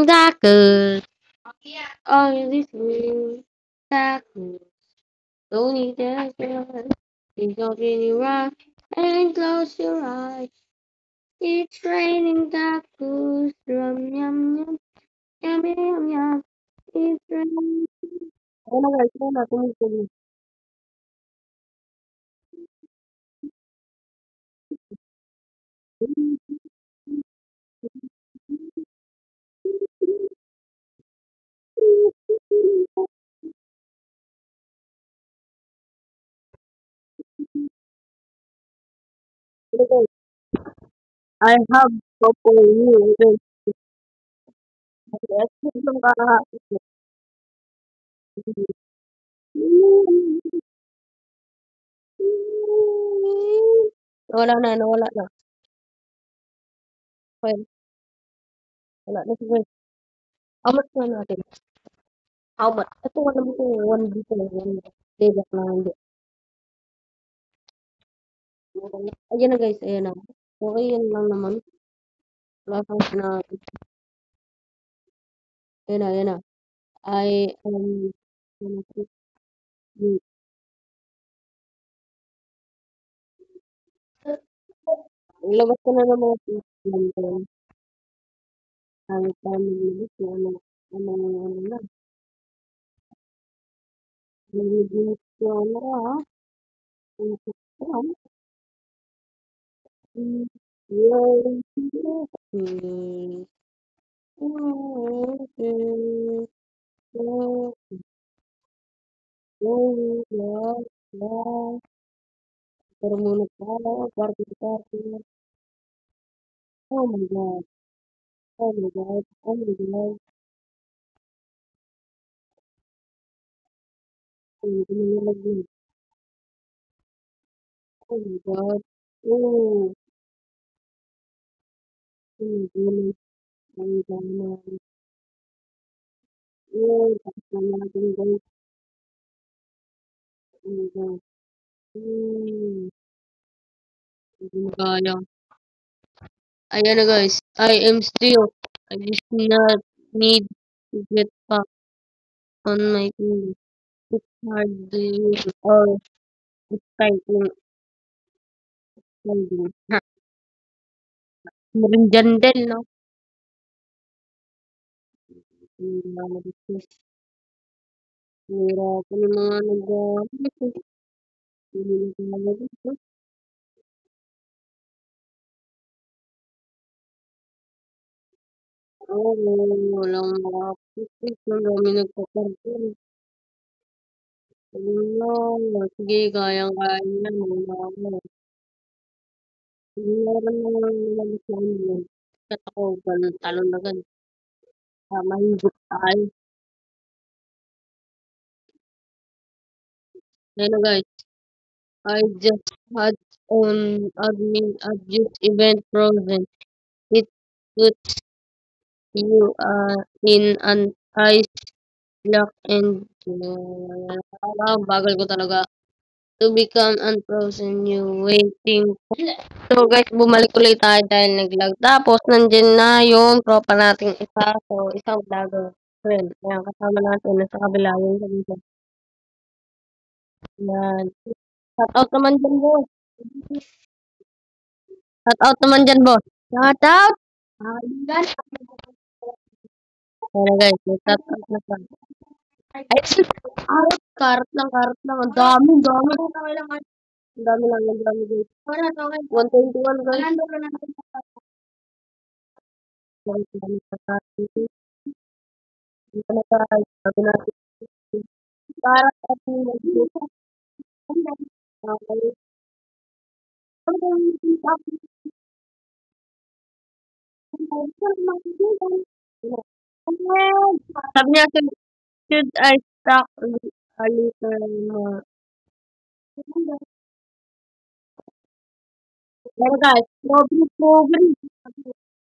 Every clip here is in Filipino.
Tacos. All this means tacos. Don't need that. It's not really right. And close your eyes. It's raining tacos. Yum, yum, yum. Yum, yum, yum. It's raining. Ano guys, ano na, tumutuloy. I have hope for you. Yes, yung kakahapon. Wala na, nawala na. Well, wala na siguro. How much na natin? How much? Ito, wala mo ito. One dito. One dito na hindi. Ayan na guys, ayan na. Okay, yan lang naman. Wala kang sinabi. Ayan na, ayan na. I am gonna put you. Ilabas ko na naman ito. Ang family ko, ano na. Nililibot ko na, ha? Ang kukuha. Yay! Hmm. Okay. So, so, yeah, yeah. Pero muna tayo, party. Oh my God. Oh my God. Oh my God. Ang nilagay. Oh my God. Oh, my goodness. Ang dami. Oh, tapos na natin guys. Oh my God. Hindi mo kaya. Ayan na guys. I am still. I just not need to get back on my feet. It's hard to use or it's typing. Meron dyan din, no? Hira ko ng mga nag-gamit. Hindi na talaga. Oo, walang makakapit. Ang dami nagpaparking. Ayun lang. Sige, kayang-kaya yan. Wala ako. Meron naman naman sa inyo. Kat ako, ganun, talon na ganun. Mahigop tayo. Ayun na guys. I just had on admin adjust event frozen. It puts you in an ice block and bagal ko talaga. To become unfrozen, you waiting. So guys, bumalik ulit tayo dahil naglag. Tapos nandyan na yung tropa nating isa. So isang vlogger. Friend. Ayan, kasama natin. Nasa kabila yung dito. Yan. Shout out naman dyan, boss. Shout out naman dyan, boss. Shout out! Ayan guys, may shout out na pa. Ay, karat lang, karat lang. Ang dami, ang dami. Ang dami lang, ang dami guys. 121 guys. Ang dami sa tayo. Dito na tayo. Sabi natin. Karat at yung okay. Sabi niya, should I stock a little more? Pero guys, strawberry.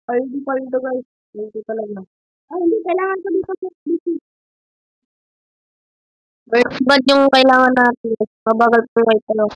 Ay, hindi pa rin to guys. Hindi talaga. Ay, hindi kailangan ko dito. Bird bud yung kailangan natin. Mabagal po kayo.